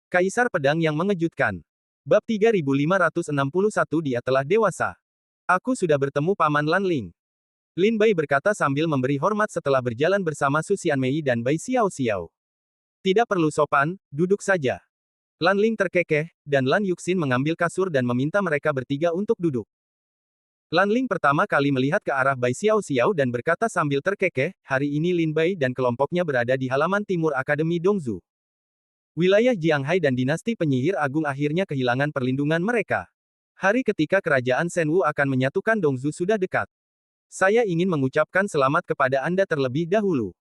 Kaisar Pedang yang Mengejutkan. Bab 3561 Dia telah dewasa. Aku sudah bertemu Paman Lan Ling. Lin Bai berkata sambil memberi hormat setelah berjalan bersama Su Xianmei dan Bai Xiao Xiao. Tidak perlu sopan, duduk saja. Lan Ling terkekeh, dan Lan Yuxin mengambil kasur dan meminta mereka bertiga untuk duduk. Lan Ling pertama kali melihat ke arah Bai Xiao Xiao dan berkata sambil terkekeh, hari ini Lin Bai dan kelompoknya berada di halaman timur Akademi Dongzu. Wilayah Jianghai dan dinasti penyihir agung akhirnya kehilangan perlindungan mereka. Hari ketika kerajaan Shenwu akan menyatukan Dongzu sudah dekat. Saya ingin mengucapkan selamat kepada Anda terlebih dahulu.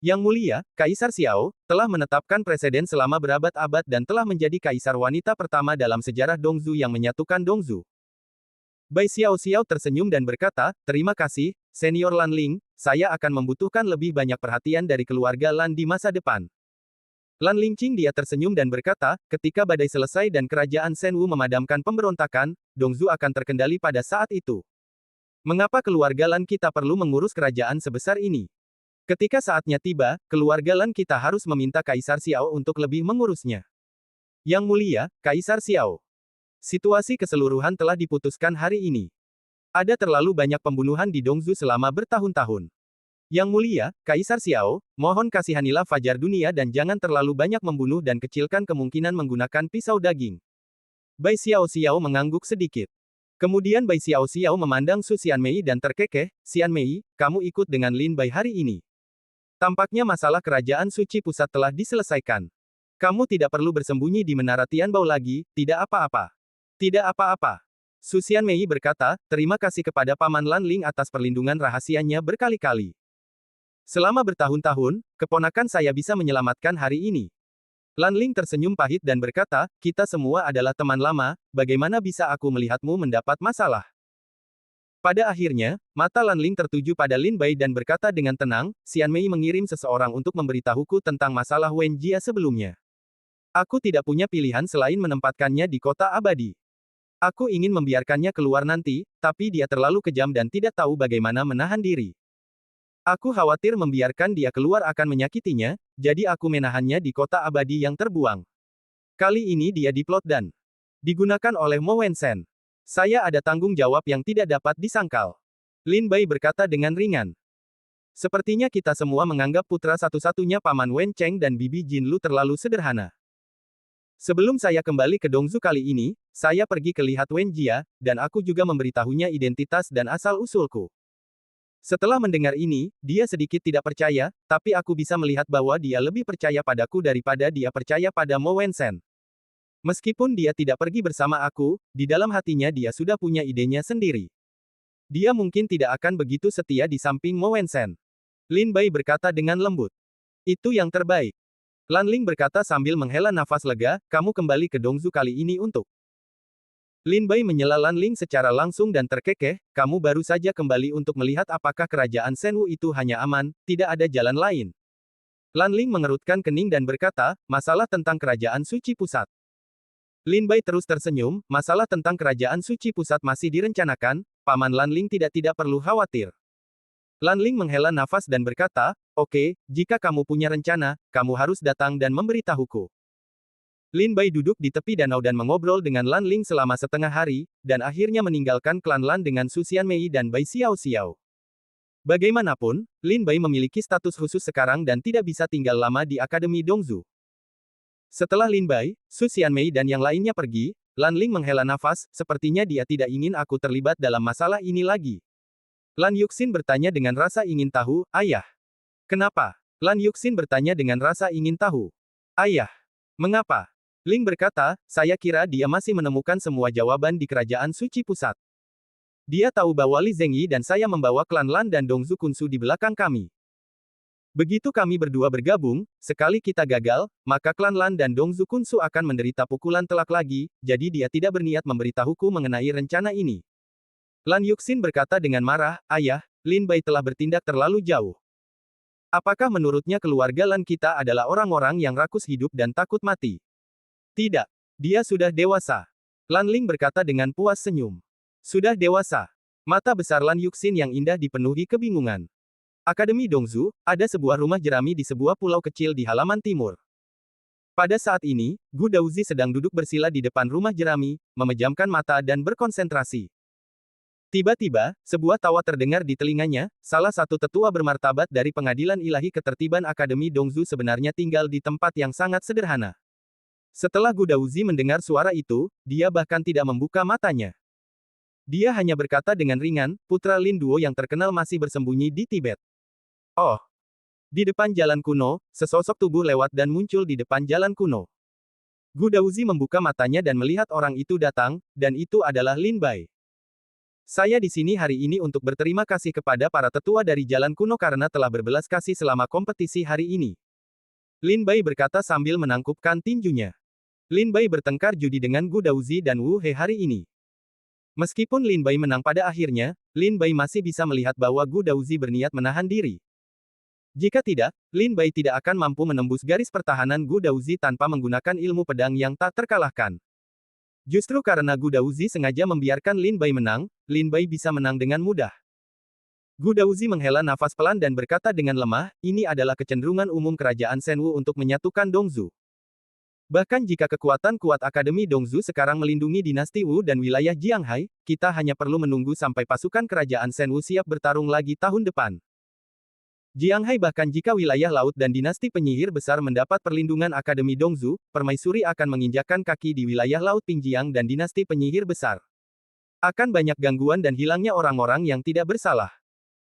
Yang mulia, Kaisar Xiao, telah menetapkan presiden selama berabad-abad dan telah menjadi kaisar wanita pertama dalam sejarah Dongzu yang menyatukan Dongzu. Bai Xiao Xiao tersenyum dan berkata, terima kasih, Senior Lan Ling, saya akan membutuhkan lebih banyak perhatian dari keluarga Lan di masa depan. Lan Lingqing dia tersenyum dan berkata, ketika badai selesai dan kerajaan Shenwu memadamkan pemberontakan, Dongzu akan terkendali pada saat itu. Mengapa keluarga Lan kita perlu mengurus kerajaan sebesar ini? Ketika saatnya tiba, keluarga Lan kita harus meminta Kaisar Xiao untuk lebih mengurusnya. Yang mulia, Kaisar Xiao. Situasi keseluruhan telah diputuskan hari ini. Ada terlalu banyak pembunuhan di Dongzu selama bertahun-tahun. Yang mulia, Kaisar Xiao, mohon kasihanilah fajar dunia dan jangan terlalu banyak membunuh dan kecilkan kemungkinan menggunakan pisau daging. Bai Xiao Xiao mengangguk sedikit. Kemudian Bai Xiao Xiao memandang Su Xianmei dan terkekeh, Xianmei, kamu ikut dengan Lin Bai hari ini. Tampaknya masalah kerajaan suci pusat telah diselesaikan. Kamu tidak perlu bersembunyi di menara Tianbao lagi, tidak apa-apa. Tidak apa-apa. Su Xianmei berkata, terima kasih kepada Paman Lan Ling atas perlindungan rahasianya berkali-kali. Selama bertahun-tahun, keponakan saya bisa menyelamatkan hari ini. Lan Ling tersenyum pahit dan berkata, kita semua adalah teman lama, bagaimana bisa aku melihatmu mendapat masalah? Pada akhirnya, mata Lan Ling tertuju pada Lin Bai dan berkata dengan tenang, Xianmei mengirim seseorang untuk memberitahuku tentang masalah Wen Jia sebelumnya. Aku tidak punya pilihan selain menempatkannya di kota abadi. Aku ingin membiarkannya keluar nanti, tapi dia terlalu kejam dan tidak tahu bagaimana menahan diri. Aku khawatir membiarkan dia keluar akan menyakitinya, jadi aku menahannya di kota abadi yang terbuang. Kali ini dia diplot dan digunakan oleh Mo Wensen. Saya ada tanggung jawab yang tidak dapat disangkal. Lin Bai berkata dengan ringan. Sepertinya kita semua menganggap putra satu-satunya Paman Wen Cheng dan Bibi Jinlu terlalu sederhana. Sebelum saya kembali ke Dongzu kali ini, saya pergi ke lihat Wen Jia, dan aku juga memberitahunya identitas dan asal-usulku. Setelah mendengar ini, dia sedikit tidak percaya, tapi aku bisa melihat bahwa dia lebih percaya padaku daripada dia percaya pada Mo Wensen. Meskipun dia tidak pergi bersama aku, di dalam hatinya dia sudah punya idenya sendiri. Dia mungkin tidak akan begitu setia di samping Mo Wensen. Lin Bai berkata dengan lembut. Itu yang terbaik. Lan Ling berkata sambil menghela nafas lega, kamu kembali ke Dongzu kali ini untuk Lin Bai menyela Lan Ling secara langsung dan terkekeh, kamu baru saja kembali untuk melihat apakah kerajaan Shenwu itu hanya aman, tidak ada jalan lain. Lan Ling mengerutkan kening dan berkata, masalah tentang kerajaan suci pusat. Lin Bai terus tersenyum, masalah tentang kerajaan suci pusat masih direncanakan, Paman Lan Ling tidak perlu khawatir. Lan Ling menghela nafas dan berkata, oke, jika kamu punya rencana, kamu harus datang dan memberitahuku. Lin Bai duduk di tepi danau dan mengobrol dengan Lan Ling selama setengah hari, dan akhirnya meninggalkan klan Lan dengan Su Xianmei dan Bai Xiao Xiao. Bagaimanapun, Lin Bai memiliki status khusus sekarang dan tidak bisa tinggal lama di Akademi Dongzu. Setelah Lin Bai, Su Xianmei dan yang lainnya pergi, Lan Ling menghela nafas, sepertinya dia tidak ingin aku terlibat dalam masalah ini lagi. Lan Yuxin bertanya dengan rasa ingin tahu, ayah. Kenapa? Lan Yuxin bertanya dengan rasa ingin tahu. Ayah. Mengapa? Ling berkata, saya kira dia masih menemukan semua jawaban di kerajaan suci pusat. Dia tahu bahwa Li Zengyi dan saya membawa klan Lan dan Dongzu Kunsu di belakang kami. Begitu kami berdua bergabung, sekali kita gagal, maka klan Lan dan Dongzu Kunsu akan menderita pukulan telak lagi, jadi dia tidak berniat memberitahuku mengenai rencana ini. Lan Yuxin berkata dengan marah, ayah, Lin Bai telah bertindak terlalu jauh. Apakah menurutnya keluarga Lan kita adalah orang-orang yang rakus hidup dan takut mati? Tidak. Dia sudah dewasa. Lan Ling berkata dengan puas senyum. Sudah dewasa. Mata besar Lan Yuxin yang indah dipenuhi kebingungan. Akademi Dongzu, ada sebuah rumah jerami di sebuah pulau kecil di halaman timur. Pada saat ini, Gu Daozi sedang duduk bersila di depan rumah jerami, memejamkan mata dan berkonsentrasi. Tiba-tiba, sebuah tawa terdengar di telinganya. Salah satu tetua bermartabat dari Pengadilan Ilahi Ketertiban Akademi Dongzu sebenarnya tinggal di tempat yang sangat sederhana. Setelah Gu Daozi mendengar suara itu, dia bahkan tidak membuka matanya. Dia hanya berkata dengan ringan, putra Lin Duo yang terkenal masih bersembunyi di Tibet. Oh! Di depan jalan kuno, sesosok tubuh lewat dan muncul di depan jalan kuno. Gu Daozi membuka matanya dan melihat orang itu datang, dan itu adalah Lin Bai. Saya di sini hari ini untuk berterima kasih kepada para tetua dari jalan kuno karena telah berbelas kasih selama kompetisi hari ini. Lin Bai berkata sambil menangkupkan tinjunya. Lin Bai bertengkar judi dengan Gu Daozi dan Wu He hari ini. Meskipun Lin Bai menang pada akhirnya, Lin Bai masih bisa melihat bahwa Gu Daozi berniat menahan diri. Jika tidak, Lin Bai tidak akan mampu menembus garis pertahanan Gu Daozi tanpa menggunakan ilmu pedang yang tak terkalahkan. Justru karena Gu Daozi sengaja membiarkan Lin Bai menang, Lin Bai bisa menang dengan mudah. Gu Daozi menghela nafas pelan dan berkata dengan lemah, ini adalah kecenderungan umum kerajaan Shenwu untuk menyatukan Dongzu. Bahkan jika kekuatan kuat Akademi Dongzu sekarang melindungi dinasti Wu dan wilayah Jianghai, kita hanya perlu menunggu sampai pasukan kerajaan Shenwu siap bertarung lagi tahun depan. Jianghai bahkan jika wilayah laut dan dinasti penyihir besar mendapat perlindungan Akademi Dongzu, permaisuri akan menginjakkan kaki di wilayah laut Pingjiang dan dinasti penyihir besar. Akan banyak gangguan dan hilangnya orang-orang yang tidak bersalah.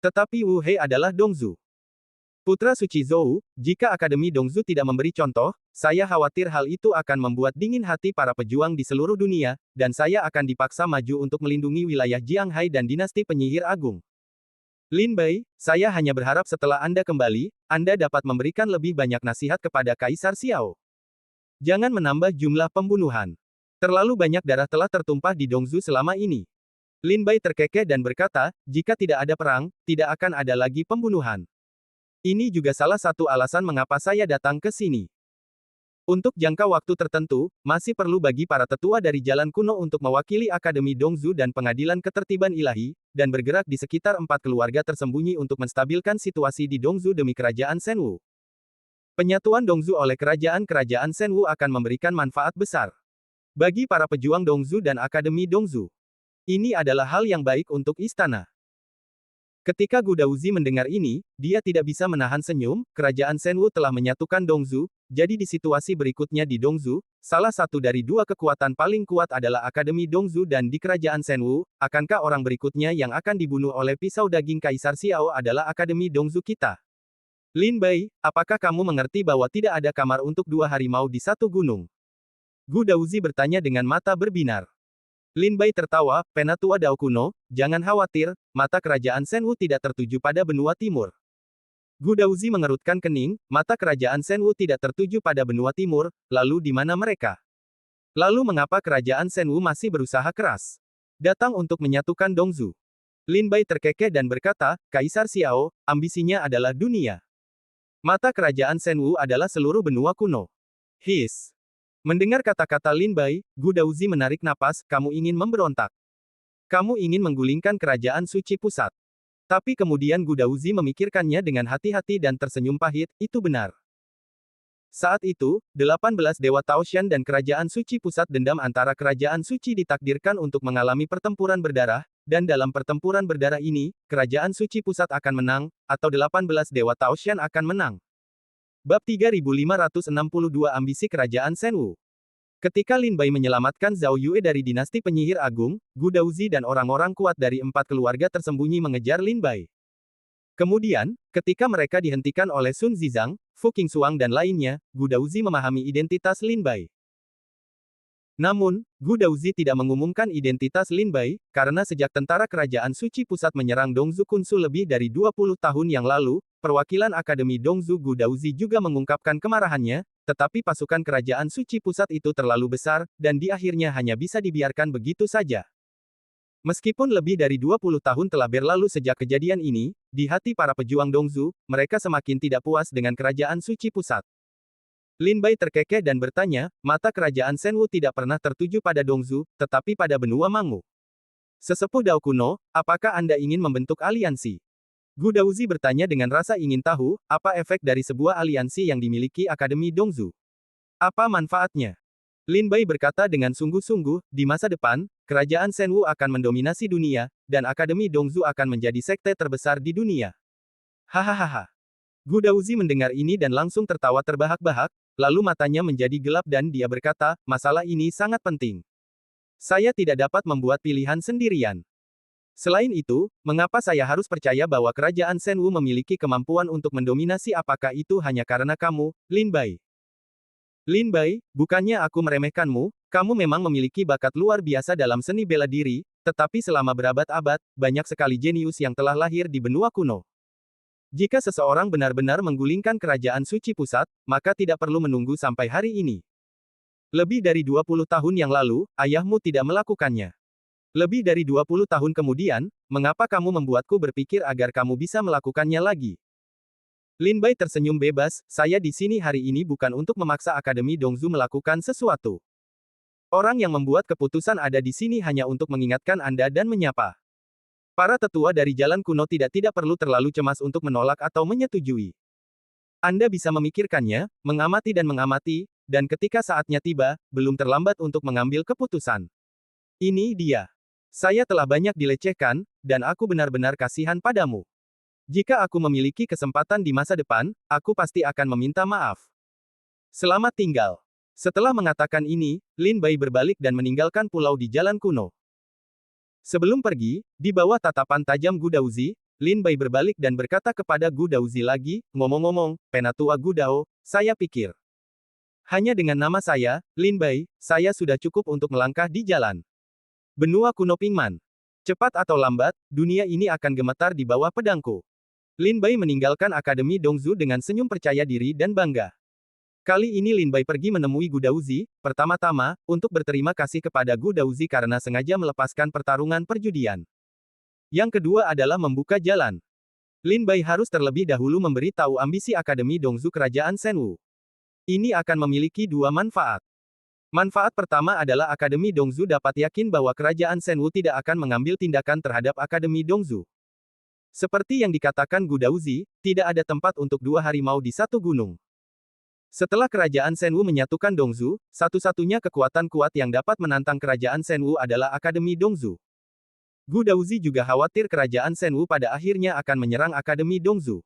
Tetapi Wu He adalah Dongzu. Putra suci Zhou, jika Akademi Dongzu tidak memberi contoh, saya khawatir hal itu akan membuat dingin hati para pejuang di seluruh dunia, dan saya akan dipaksa maju untuk melindungi wilayah Jianghai dan dinasti penyihir agung. Lin Bai, saya hanya berharap setelah Anda kembali, Anda dapat memberikan lebih banyak nasihat kepada Kaisar Xiao. Jangan menambah jumlah pembunuhan. Terlalu banyak darah telah tertumpah di Dongzu selama ini. Lin Bai terkekeh dan berkata, jika tidak ada perang, tidak akan ada lagi pembunuhan. Ini juga salah satu alasan mengapa saya datang ke sini. Untuk jangka waktu tertentu, masih perlu bagi para tetua dari jalan kuno untuk mewakili Akademi Dongzu dan Pengadilan Ketertiban Ilahi, dan bergerak di sekitar 4 keluarga tersembunyi untuk menstabilkan situasi di Dongzu demi kerajaan Shenwu. Penyatuan Dongzu oleh kerajaan-kerajaan Shenwu akan memberikan manfaat besar bagi para pejuang Dongzu dan Akademi Dongzu. Ini adalah hal yang baik untuk istana. Ketika Gu Daozi mendengar ini, dia tidak bisa menahan senyum. Kerajaan Shenwu telah menyatukan Dongzu, jadi di situasi berikutnya di Dongzu, salah satu dari dua kekuatan paling kuat adalah Akademi Dongzu dan di kerajaan Shenwu, akankah orang berikutnya yang akan dibunuh oleh pisau daging Kaisar Xiao adalah Akademi Dongzu kita? Lin Bai, apakah kamu mengerti bahwa tidak ada kamar untuk dua harimau di satu gunung? Gu Daozi bertanya dengan mata berbinar. Lin Bai tertawa, penatua Dao kuno, jangan khawatir, mata kerajaan Shenwu tidak tertuju pada benua timur. Gu Daozi mengerutkan kening, mata kerajaan Shenwu tidak tertuju pada benua timur, lalu di mana mereka? Lalu mengapa kerajaan Shenwu masih berusaha keras datang untuk menyatukan Dongzu? Lin Bai terkekeh dan berkata, Kaisar Xiao, ambisinya adalah dunia. Mata kerajaan Shenwu adalah seluruh benua kuno. His. Mendengar kata-kata Lin Bai, Gu Daozi menarik napas, kamu ingin memberontak. Kamu ingin menggulingkan kerajaan suci pusat. Tapi kemudian Gu Daozi memikirkannya dengan hati-hati dan tersenyum pahit, itu benar. Saat itu, 18 Dewa Taoshan dan kerajaan suci pusat dendam antara kerajaan suci ditakdirkan untuk mengalami pertempuran berdarah, dan dalam pertempuran berdarah ini, kerajaan suci pusat akan menang, atau 18 Dewa Taoshan akan menang. Bab 3562 Ambisi Kerajaan Shenwu. Ketika Lin Bai menyelamatkan Zhao Yue dari dinasti penyihir agung, Gu Daozi dan orang-orang kuat dari 4 keluarga tersembunyi mengejar Lin Bai. Kemudian, ketika mereka dihentikan oleh Sun Zizang, Fu Qingxuang dan lainnya, Gu Daozi memahami identitas Lin Bai. Namun, Gu Daozi tidak mengumumkan identitas Lin Bai, karena sejak tentara kerajaan suci pusat menyerang Dongzu Kunsu lebih dari 20 tahun yang lalu, perwakilan Akademi Dongzu Gu Daozi juga mengungkapkan kemarahannya, tetapi pasukan kerajaan suci pusat itu terlalu besar, dan di akhirnya hanya bisa dibiarkan begitu saja. Meskipun lebih dari 20 tahun telah berlalu sejak kejadian ini, di hati para pejuang Dongzu, mereka semakin tidak puas dengan kerajaan suci pusat. Lin Bai terkekeh dan bertanya, mata kerajaan Shenwu tidak pernah tertuju pada Dongzu, tetapi pada benua Mangu. Sesepuh Dao kuno, apakah Anda ingin membentuk aliansi? Gu Daozi bertanya dengan rasa ingin tahu, apa efek dari sebuah aliansi yang dimiliki Akademi Dongzu? Apa manfaatnya? Lin Bai berkata dengan sungguh-sungguh, di masa depan, kerajaan Shenwu akan mendominasi dunia, dan Akademi Dongzu akan menjadi sekte terbesar di dunia. Hahaha. Gu Daozi mendengar ini dan langsung tertawa terbahak-bahak, lalu matanya menjadi gelap dan dia berkata, masalah ini sangat penting. Saya tidak dapat membuat pilihan sendirian. Selain itu, mengapa saya harus percaya bahwa kerajaan Shenwu memiliki kemampuan untuk mendominasi? Apakah itu hanya karena kamu, Lin Bai? Lin Bai, bukannya aku meremehkanmu, kamu memang memiliki bakat luar biasa dalam seni bela diri, tetapi selama berabad-abad, banyak sekali jenius yang telah lahir di benua kuno. Jika seseorang benar-benar menggulingkan kerajaan suci pusat, maka tidak perlu menunggu sampai hari ini. Lebih dari 20 tahun yang lalu, ayahmu tidak melakukannya. Lebih dari 20 tahun kemudian, mengapa kamu membuatku berpikir agar kamu bisa melakukannya lagi? Lin Bai tersenyum bebas, saya di sini hari ini bukan untuk memaksa Akademi Dongzu melakukan sesuatu. Orang yang membuat keputusan ada di sini hanya untuk mengingatkan Anda dan menyapa. Para tetua dari jalan kuno tidak perlu terlalu cemas untuk menolak atau menyetujui. Anda bisa memikirkannya, mengamati, dan ketika saatnya tiba, belum terlambat untuk mengambil keputusan. Ini dia. Saya telah banyak dilecehkan, dan aku benar-benar kasihan padamu. Jika aku memiliki kesempatan di masa depan, aku pasti akan meminta maaf. Selamat tinggal. Setelah mengatakan ini, Lin Bai berbalik dan meninggalkan pulau di jalan kuno. Sebelum pergi, di bawah tatapan tajam Gu Daozi, Lin Bai berbalik dan berkata kepada Gu Daozi lagi, ngomong-ngomong, Penatua Gu Dao, saya pikir. Hanya dengan nama saya, Lin Bai, saya sudah cukup untuk melangkah di jalan benua kuno Pingman. Cepat atau lambat, dunia ini akan gemetar di bawah pedangku. Lin Bai meninggalkan Akademi Dongzu dengan senyum percaya diri dan bangga. Kali ini Lin Bai pergi menemui Gu Daozi, pertama-tama, untuk berterima kasih kepada Gu Daozi karena sengaja melepaskan pertarungan perjudian. Yang kedua adalah membuka jalan. Lin Bai harus terlebih dahulu memberi tahu ambisi Akademi Dongzu Kerajaan Shenwu. Ini akan memiliki dua manfaat. Manfaat pertama adalah Akademi Dongzu dapat yakin bahwa Kerajaan Shenwu tidak akan mengambil tindakan terhadap Akademi Dongzu. Seperti yang dikatakan Gu Daozi, tidak ada tempat untuk dua harimau di satu gunung. Setelah Kerajaan Shenwu menyatukan Dongzu, satu-satunya kekuatan kuat yang dapat menantang Kerajaan Shenwu adalah Akademi Dongzu. Gu Daozi juga khawatir Kerajaan Shenwu pada akhirnya akan menyerang Akademi Dongzu.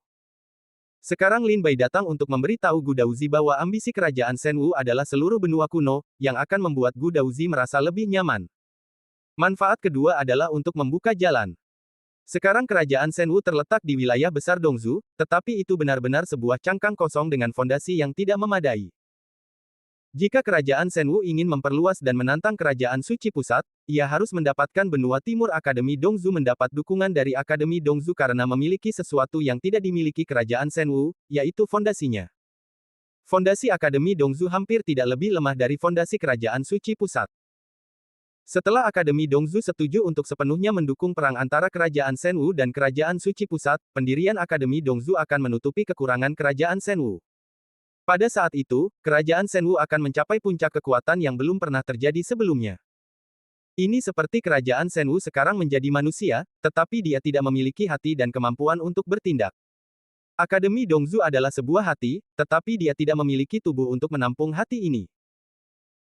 Sekarang Lin Bai datang untuk memberitahu Gu Daozi bahwa ambisi Kerajaan Shenwu adalah seluruh benua kuno, yang akan membuat Gu Daozi merasa lebih nyaman. Manfaat kedua adalah untuk membuka jalan. Sekarang Kerajaan Shenwu terletak di wilayah besar Dongzu, tetapi itu benar-benar sebuah cangkang kosong dengan fondasi yang tidak memadai. Jika Kerajaan Shenwu ingin memperluas dan menantang Kerajaan Suci Pusat, ia harus mendapatkan benua timur. Akademi Dongzu mendapat dukungan dari Akademi Dongzu karena memiliki sesuatu yang tidak dimiliki Kerajaan Shenwu, yaitu fondasinya. Fondasi Akademi Dongzu hampir tidak lebih lemah dari fondasi Kerajaan Suci Pusat. Setelah Akademi Dongzu setuju untuk sepenuhnya mendukung perang antara Kerajaan Shenwu dan Kerajaan Suci Pusat, pendirian Akademi Dongzu akan menutupi kekurangan Kerajaan Shenwu. Pada saat itu, Kerajaan Shenwu akan mencapai puncak kekuatan yang belum pernah terjadi sebelumnya. Ini seperti Kerajaan Shenwu sekarang menjadi manusia, tetapi dia tidak memiliki hati dan kemampuan untuk bertindak. Akademi Dongzu adalah sebuah hati, tetapi dia tidak memiliki tubuh untuk menampung hati ini.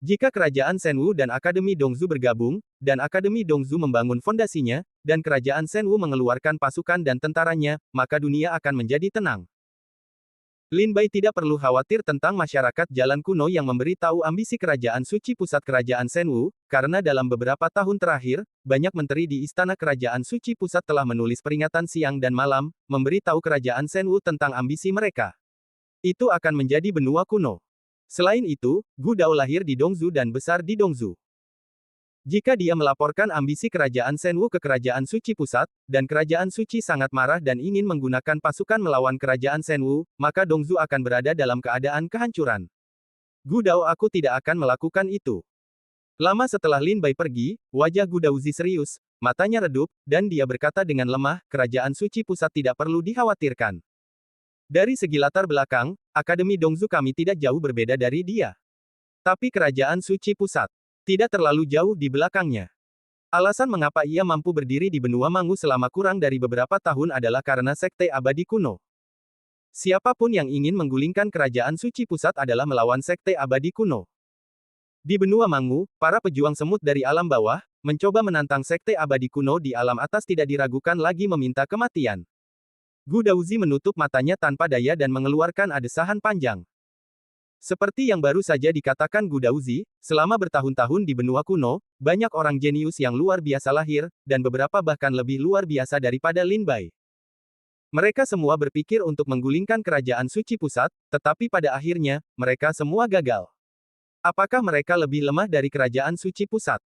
Jika Kerajaan Shenwu dan Akademi Dongzu bergabung, dan Akademi Dongzu membangun fondasinya, dan Kerajaan Shenwu mengeluarkan pasukan dan tentaranya, maka dunia akan menjadi tenang. Lin Bai tidak perlu khawatir tentang masyarakat jalan kuno yang memberi tahu ambisi Kerajaan Suci Pusat Kerajaan Shenwu, karena dalam beberapa tahun terakhir, banyak menteri di Istana Kerajaan Suci Pusat telah menulis peringatan siang dan malam, memberi tahu Kerajaan Shenwu tentang ambisi mereka. Itu akan menjadi benua kuno. Selain itu, Gu Dao lahir di Dongzu dan besar di Dongzu. Jika dia melaporkan ambisi Kerajaan Shenwu ke Kerajaan Suci Pusat, dan Kerajaan Suci sangat marah dan ingin menggunakan pasukan melawan Kerajaan Shenwu, maka Dongzu akan berada dalam keadaan kehancuran. Gu Dao, aku tidak akan melakukan itu. Lama setelah Lin Bai pergi, wajah Gu Daozi serius, matanya redup, dan dia berkata dengan lemah, Kerajaan Suci Pusat tidak perlu dikhawatirkan. Dari segi latar belakang, Akademi Dongzu kami tidak jauh berbeda dari dia. Tapi Kerajaan Suci Pusat tidak terlalu jauh di belakangnya. Alasan mengapa ia mampu berdiri di benua Mangu selama kurang dari beberapa tahun adalah karena Sekte Abadi Kuno. Siapapun yang ingin menggulingkan kerajaan suci pusat adalah melawan sekte abadi kuno. Di benua Mangu, para pejuang semut dari alam bawah, mencoba menantang sekte abadi kuno di alam atas tidak diragukan lagi meminta kematian. Gu Daozi menutup matanya tanpa daya dan mengeluarkan adesahan panjang. Seperti yang baru saja dikatakan Gu Daozi, selama bertahun-tahun di benua kuno, banyak orang jenius yang luar biasa lahir, dan beberapa bahkan lebih luar biasa daripada Lin Bai. Mereka semua berpikir untuk menggulingkan kerajaan suci pusat, tetapi pada akhirnya, mereka semua gagal. Apakah mereka lebih lemah dari kerajaan suci pusat?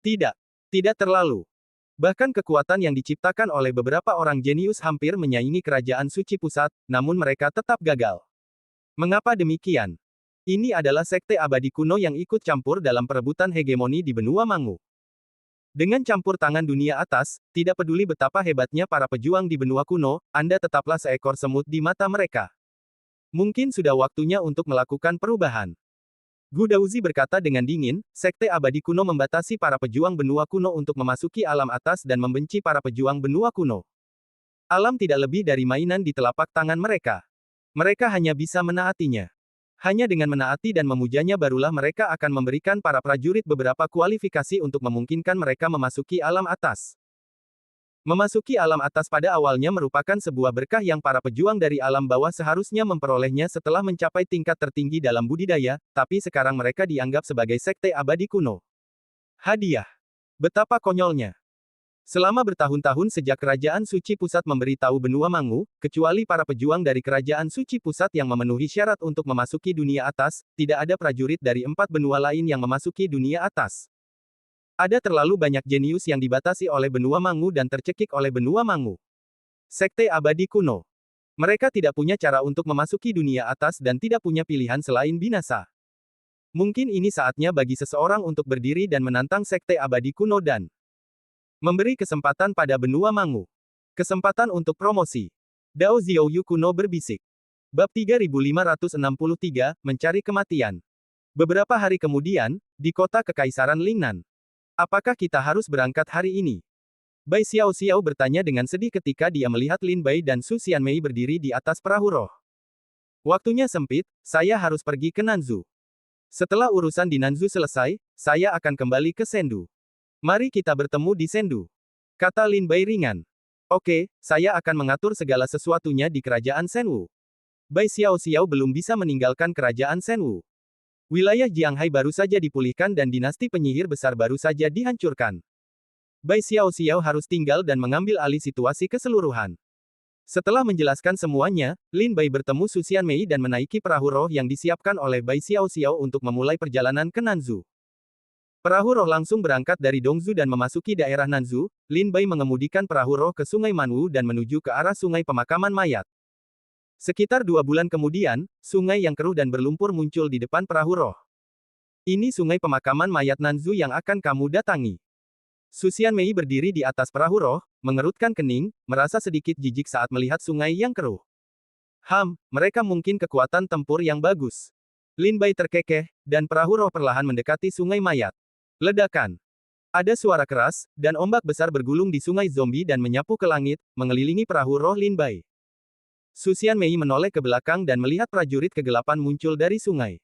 Tidak. Tidak terlalu. Bahkan kekuatan yang diciptakan oleh beberapa orang jenius hampir menyaingi kerajaan suci pusat, namun mereka tetap gagal. Mengapa demikian? Ini adalah sekte abadi kuno yang ikut campur dalam perebutan hegemoni di benua Mangu. Dengan campur tangan dunia atas, tidak peduli betapa hebatnya para pejuang di benua kuno, Anda tetaplah seekor semut di mata mereka. Mungkin sudah waktunya untuk melakukan perubahan. Gu Daozi berkata dengan dingin, sekte abadi kuno membatasi para pejuang benua kuno untuk memasuki alam atas dan membenci para pejuang benua kuno. Alam tidak lebih dari mainan di telapak tangan mereka. Mereka hanya bisa menaatinya. Hanya dengan menaati dan memujanya barulah mereka akan memberikan para prajurit beberapa kualifikasi untuk memungkinkan mereka memasuki alam atas. Memasuki alam atas pada awalnya merupakan sebuah berkah yang para pejuang dari alam bawah seharusnya memperolehnya setelah mencapai tingkat tertinggi dalam budidaya, tapi sekarang mereka dianggap sebagai sekte abadi kuno. Hadiah. Betapa konyolnya. Selama bertahun-tahun sejak kerajaan suci pusat memberi tahu benua Mangu, kecuali para pejuang dari kerajaan suci pusat yang memenuhi syarat untuk memasuki dunia atas, tidak ada prajurit dari 4 benua lain yang memasuki dunia atas. Ada terlalu banyak jenius yang dibatasi oleh benua Mangu dan tercekik oleh benua Mangu. Sekte abadi kuno. Mereka tidak punya cara untuk memasuki dunia atas dan tidak punya pilihan selain binasa. Mungkin ini saatnya bagi seseorang untuk berdiri dan menantang sekte abadi kuno dan memberi kesempatan pada benua Mangu. Kesempatan untuk promosi. Dao Xiaoyu kuno berbisik. Bab 3563, Mencari Kematian. Beberapa hari kemudian, di kota Kekaisaran Lingnan. Apakah kita harus berangkat hari ini? Bai Xiao bertanya dengan sedih ketika dia melihat Lin Bai dan Su Xianmei berdiri di atas perahu roh. Waktunya sempit, saya harus pergi ke Nanzu. Setelah urusan di Nanzu selesai, saya akan kembali ke Sendu. Mari kita bertemu di Sendu. Kata Lin Bai ringan. Oke, saya akan mengatur segala sesuatunya di kerajaan Senwu. Bai Xiao belum bisa meninggalkan kerajaan Senwu. Wilayah Jianghai baru saja dipulihkan dan dinasti penyihir besar baru saja dihancurkan. Bai Xiao harus tinggal dan mengambil alih situasi keseluruhan. Setelah menjelaskan semuanya, Lin Bai bertemu Su Xianmei dan menaiki perahu roh yang disiapkan oleh Bai Xiao untuk memulai perjalanan ke Nanzu. Perahu roh langsung berangkat dari Dongzu dan memasuki daerah Nanzu. Lin Bai mengemudikan perahu roh ke Sungai Manwu dan menuju ke arah Sungai Pemakaman Mayat. Sekitar 2 bulan kemudian, sungai yang keruh dan berlumpur muncul di depan perahu roh. Ini sungai pemakaman mayat Nanzu yang akan kamu datangi. Su Xianmei berdiri di atas perahu roh, mengerutkan kening, merasa sedikit jijik saat melihat sungai yang keruh. Mereka mungkin kekuatan tempur yang bagus. Lin Bai terkekeh, dan perahu roh perlahan mendekati sungai mayat. Ledakan. Ada suara keras, dan ombak besar bergulung di sungai zombie dan menyapu ke langit, mengelilingi perahu roh Lin Bai. Su Xianmei menoleh ke belakang dan melihat prajurit kegelapan muncul dari sungai.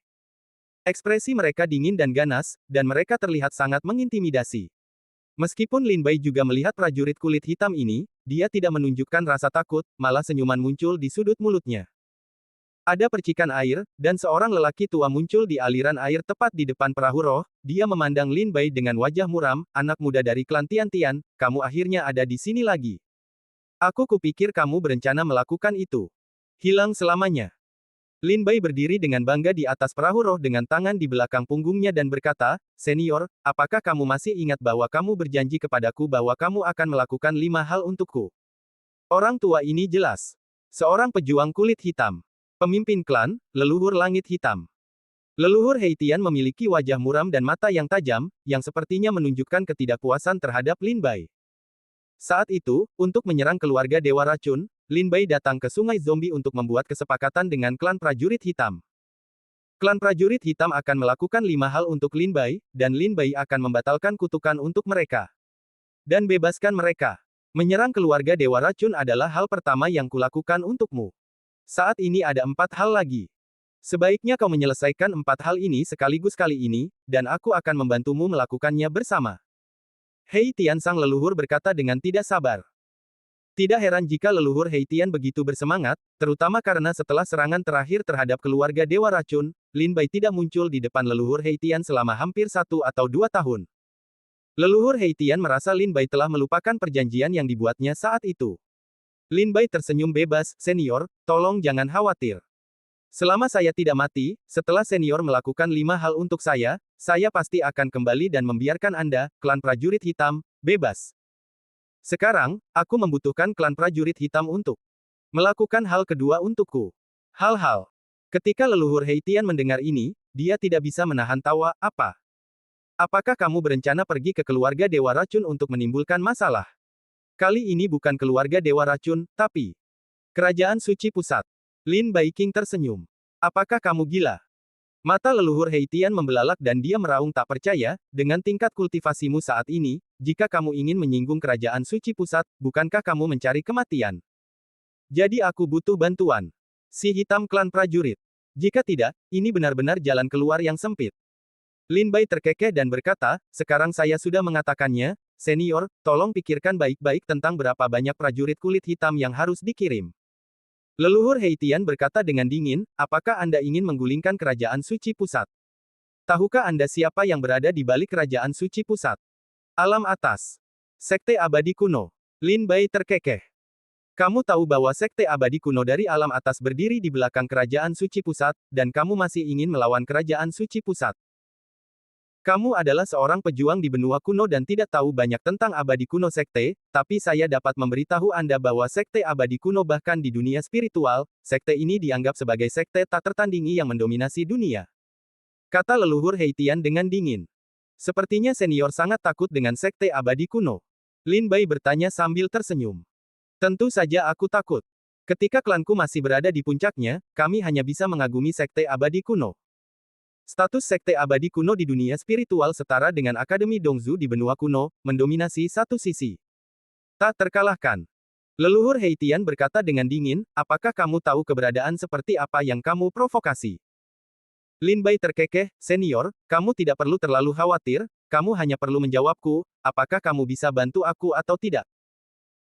Ekspresi mereka dingin dan ganas, dan mereka terlihat sangat mengintimidasi. Meskipun Lin Bai juga melihat prajurit kulit hitam ini, dia tidak menunjukkan rasa takut, malah senyuman muncul di sudut mulutnya. Ada percikan air, dan seorang lelaki tua muncul di aliran air tepat di depan perahu roh. Dia memandang Lin Bai dengan wajah muram, anak muda dari klan Tian, kamu akhirnya ada di sini lagi. Aku kupikir kamu berencana melakukan itu. Hilang selamanya. Lin Bai berdiri dengan bangga di atas perahu roh dengan tangan di belakang punggungnya dan berkata, Senior, apakah kamu masih ingat bahwa kamu berjanji kepadaku bahwa kamu akan melakukan 5 hal untukku? Orang tua ini jelas. Seorang pejuang kulit hitam. Pemimpin klan, leluhur langit hitam. Leluhur Heitian memiliki wajah muram dan mata yang tajam, yang sepertinya menunjukkan ketidakpuasan terhadap Lin Bai. Saat itu, untuk menyerang keluarga Dewa Racun, Lin Bai datang ke Sungai Zombie untuk membuat kesepakatan dengan klan prajurit hitam. Klan prajurit hitam akan melakukan 5 hal untuk Lin Bai, dan Lin Bai akan membatalkan kutukan untuk mereka. Dan bebaskan mereka. Menyerang keluarga Dewa Racun adalah hal pertama yang kulakukan untukmu. Saat ini ada 4 hal lagi. Sebaiknya kau menyelesaikan 4 hal ini sekaligus kali ini, dan aku akan membantumu melakukannya bersama. Hei Tian sang leluhur berkata dengan tidak sabar. Tidak heran jika leluhur Hei Tian begitu bersemangat, terutama karena setelah serangan terakhir terhadap keluarga Dewa Racun, Lin Bai tidak muncul di depan leluhur Hei Tian selama hampir 1 atau 2 tahun. Leluhur Hei Tian merasa Lin Bai telah melupakan perjanjian yang dibuatnya saat itu. Lin Bai tersenyum bebas, "Senior, tolong jangan khawatir. Selama saya tidak mati, setelah senior melakukan 5 hal untuk saya pasti akan kembali dan membiarkan Anda, klan prajurit hitam, bebas. Sekarang, aku membutuhkan klan prajurit hitam untuk melakukan hal kedua untukku." Hal-hal. Ketika leluhur Hei Tian mendengar ini, dia tidak bisa menahan tawa. "Apa? Apakah kamu berencana pergi ke keluarga Dewa Racun untuk menimbulkan masalah? Kali ini bukan keluarga Dewa Racun, tapi Kerajaan Suci Pusat." Lin Bai Qing tersenyum. "Apakah kamu gila?" Mata leluhur Hei Tian membelalak dan dia meraung tak percaya, "Dengan tingkat kultivasimu saat ini, jika kamu ingin menyinggung Kerajaan Suci Pusat, bukankah kamu mencari kematian? Jadi aku butuh bantuan. Si hitam klan prajurit. Jika tidak, ini benar-benar jalan keluar yang sempit." Lin Bai terkekeh dan berkata, "Sekarang saya sudah mengatakannya, senior, tolong pikirkan baik-baik tentang berapa banyak prajurit kulit hitam yang harus dikirim." Leluhur Hei Tian berkata dengan dingin, "Apakah Anda ingin menggulingkan Kerajaan Suci Pusat? Tahukah Anda siapa yang berada di balik Kerajaan Suci Pusat? Alam atas. Sekte abadi kuno." Lin Bai terkekeh. "Kamu tahu bahwa Sekte abadi kuno dari alam atas berdiri di belakang Kerajaan Suci Pusat, dan kamu masih ingin melawan Kerajaan Suci Pusat? Kamu adalah seorang pejuang di benua kuno dan tidak tahu banyak tentang abadi kuno sekte, tapi saya dapat memberitahu Anda bahwa sekte abadi kuno bahkan di dunia spiritual, sekte ini dianggap sebagai sekte tak tertandingi yang mendominasi dunia." Kata leluhur Hei Tian dengan dingin. "Sepertinya senior sangat takut dengan sekte abadi kuno." Lin Bai bertanya sambil tersenyum. "Tentu saja aku takut. Ketika klanku masih berada di puncaknya, kami hanya bisa mengagumi sekte abadi kuno. Status sekte abadi kuno di dunia spiritual setara dengan Akademi Dongzu di benua kuno, mendominasi satu sisi. Tak terkalahkan." Leluhur Hei Tian berkata dengan dingin, "Apakah kamu tahu keberadaan seperti apa yang kamu provokasi?" Lin Bai terkekeh, "Senior, kamu tidak perlu terlalu khawatir, kamu hanya perlu menjawabku, apakah kamu bisa bantu aku atau tidak?"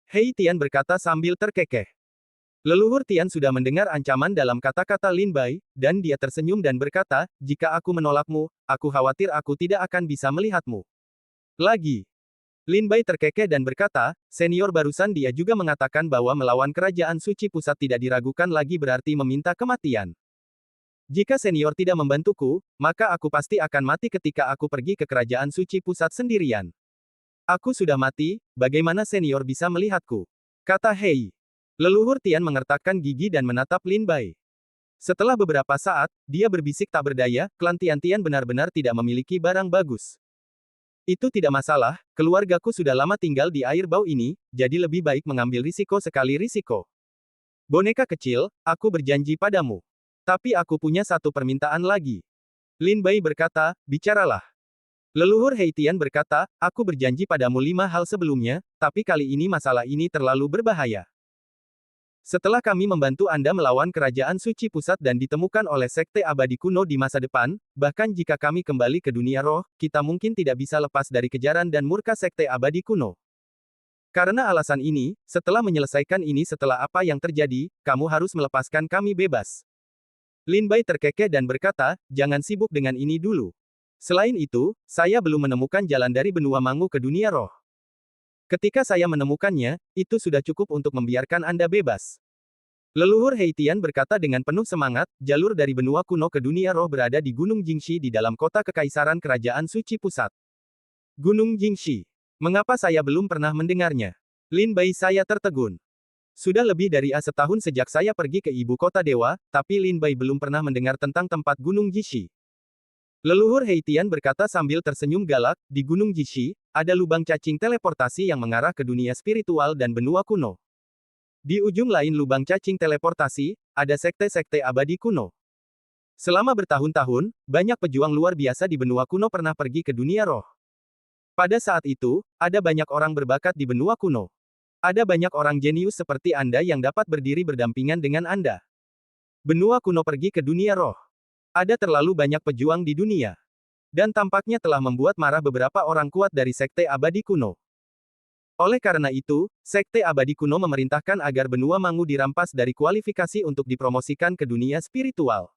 Hei Tian berkata sambil terkekeh. Leluhur Tian sudah mendengar ancaman dalam kata-kata Lin Bai, dan dia tersenyum dan berkata, "Jika aku menolakmu, aku khawatir aku tidak akan bisa melihatmu lagi." Lin Bai terkekeh dan berkata, "Senior barusan dia juga mengatakan bahwa melawan Kerajaan Suci Pusat tidak diragukan lagi berarti meminta kematian. Jika senior tidak membantuku, maka aku pasti akan mati ketika aku pergi ke Kerajaan Suci Pusat sendirian. Aku sudah mati, bagaimana senior bisa melihatku?" Kata Hei. Leluhur Tian mengertakkan gigi dan menatap Lin Bai. Setelah beberapa saat, dia berbisik tak berdaya, "Klan Tian-Tian benar-benar tidak memiliki barang bagus. Itu tidak masalah, keluargaku sudah lama tinggal di air bau ini, jadi lebih baik mengambil risiko sekali risiko. Boneka kecil, aku berjanji padamu. Tapi aku punya satu permintaan lagi." Lin Bai berkata, "Bicaralah." Leluhur Hei Tian berkata, "Aku berjanji padamu 5 hal sebelumnya, tapi kali ini masalah ini terlalu berbahaya. Setelah kami membantu Anda melawan Kerajaan Suci Pusat dan ditemukan oleh Sekte Abadi Kuno di masa depan, bahkan jika kami kembali ke dunia roh, kita mungkin tidak bisa lepas dari kejaran dan murka Sekte Abadi Kuno. Karena alasan ini, setelah menyelesaikan ini setelah apa yang terjadi, kamu harus melepaskan kami bebas." Lin Bai terkekeh dan berkata, "Jangan sibuk dengan ini dulu. Selain itu, saya belum menemukan jalan dari benua Mangu ke dunia roh. Ketika saya menemukannya, itu sudah cukup untuk membiarkan Anda bebas." Leluhur Hei Tian berkata dengan penuh semangat, "Jalur dari benua kuno ke dunia roh berada di Gunung Jingxi di dalam kota kekaisaran Kerajaan Suci Pusat." Gunung Jingxi. Mengapa saya belum pernah mendengarnya? Lin Bai saya tertegun. Sudah lebih dari setahun sejak saya pergi ke ibu kota dewa, tapi Lin Bai belum pernah mendengar tentang tempat Gunung Jingxi. Leluhur Hei Tian berkata sambil tersenyum galak, "Di Gunung Jingxi, ada lubang cacing teleportasi yang mengarah ke dunia spiritual dan benua kuno. Di ujung lain lubang cacing teleportasi, ada sekte-sekte abadi kuno. Selama bertahun-tahun, banyak pejuang luar biasa di benua kuno pernah pergi ke dunia roh. Pada saat itu, ada banyak orang berbakat di benua kuno. Ada banyak orang jenius seperti Anda yang dapat berdiri berdampingan dengan Anda. Benua kuno pergi ke dunia roh. Ada terlalu banyak pejuang di dunia. Dan tampaknya telah membuat marah beberapa orang kuat dari Sekte Abadi Kuno. Oleh karena itu, Sekte Abadi Kuno memerintahkan agar benua Mangu dirampas dari kualifikasi untuk dipromosikan ke dunia spiritual.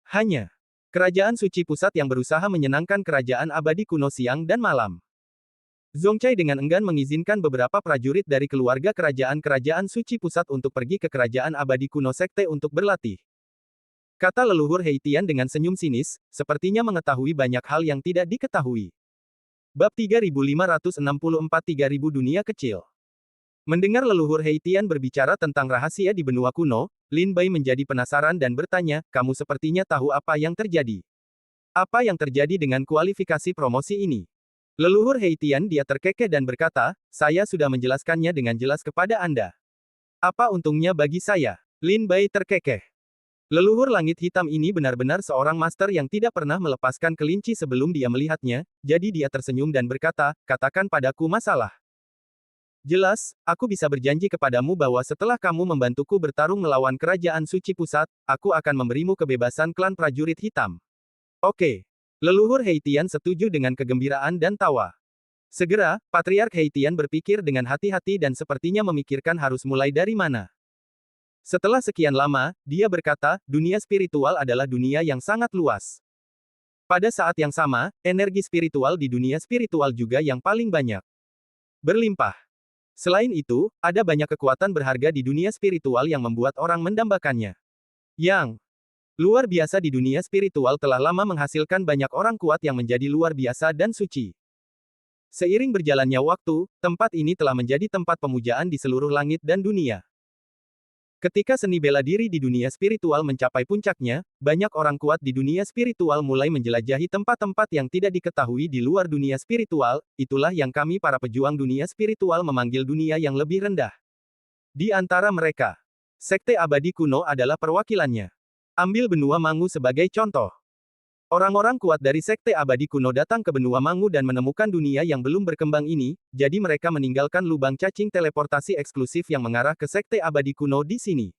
Hanya Kerajaan Suci Pusat yang berusaha menyenangkan Kerajaan Abadi Kuno siang dan malam. Zongcai dengan enggan mengizinkan beberapa prajurit dari keluarga Kerajaan Suci Pusat untuk pergi ke Kerajaan Abadi Kuno Sekte untuk berlatih. Kata leluhur Heitian dengan senyum sinis, sepertinya mengetahui banyak hal yang tidak diketahui. Bab 3564 3000 Dunia Kecil. Mendengar leluhur Heitian berbicara tentang rahasia di benua kuno, Lin Bai menjadi penasaran dan bertanya, kamu sepertinya tahu apa yang terjadi. Apa yang terjadi dengan kualifikasi promosi ini? Leluhur Heitian dia terkekeh dan berkata, saya sudah menjelaskannya dengan jelas kepada Anda. Apa untungnya bagi saya? Lin Bai terkekeh. Leluhur langit hitam ini benar-benar seorang master yang tidak pernah melepaskan kelinci sebelum dia melihatnya, jadi dia tersenyum dan berkata, katakan padaku masalah. Jelas, aku bisa berjanji kepadamu bahwa setelah kamu membantuku bertarung melawan Kerajaan Suci Pusat, aku akan memberimu kebebasan klan prajurit hitam. Oke. Leluhur Heitian setuju dengan kegembiraan dan tawa. Segera, Patriark Heitian berpikir dengan hati-hati dan sepertinya memikirkan harus mulai dari mana. Setelah sekian lama, dia berkata, dunia spiritual adalah dunia yang sangat luas. Pada saat yang sama, energi spiritual di dunia spiritual juga yang paling banyak. Berlimpah. Selain itu, ada banyak kekuatan berharga di dunia spiritual yang membuat orang mendambakannya. Yang luar biasa di dunia spiritual telah lama menghasilkan banyak orang kuat yang menjadi luar biasa dan suci. Seiring berjalannya waktu, tempat ini telah menjadi tempat pemujaan di seluruh langit dan dunia. Ketika seni bela diri di dunia spiritual mencapai puncaknya, banyak orang kuat di dunia spiritual mulai menjelajahi tempat-tempat yang tidak diketahui di luar dunia spiritual, itulah yang kami para pejuang dunia spiritual memanggil dunia yang lebih rendah. Di antara mereka, Sekte Abadi Kuno adalah perwakilannya. Ambil benua Mangu sebagai contoh. Orang-orang kuat dari Sekte Abadi Kuno datang ke benua Mangu dan menemukan dunia yang belum berkembang ini, jadi mereka meninggalkan lubang cacing teleportasi eksklusif yang mengarah ke Sekte Abadi Kuno di sini.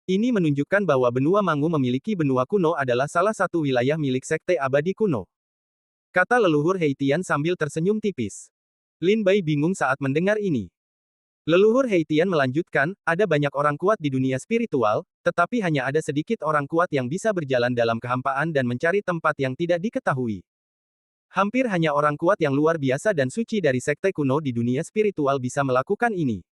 Ini menunjukkan bahwa benua Mangu memiliki benua kuno adalah salah satu wilayah milik Sekte Abadi Kuno. Kata leluhur Heitian sambil tersenyum tipis. Lin Bai bingung saat mendengar ini. Leluhur Heitian melanjutkan, ada banyak orang kuat di dunia spiritual, tetapi hanya ada sedikit orang kuat yang bisa berjalan dalam kehampaan dan mencari tempat yang tidak diketahui. Hampir hanya orang kuat yang luar biasa dan suci dari sekte kuno di dunia spiritual bisa melakukan ini.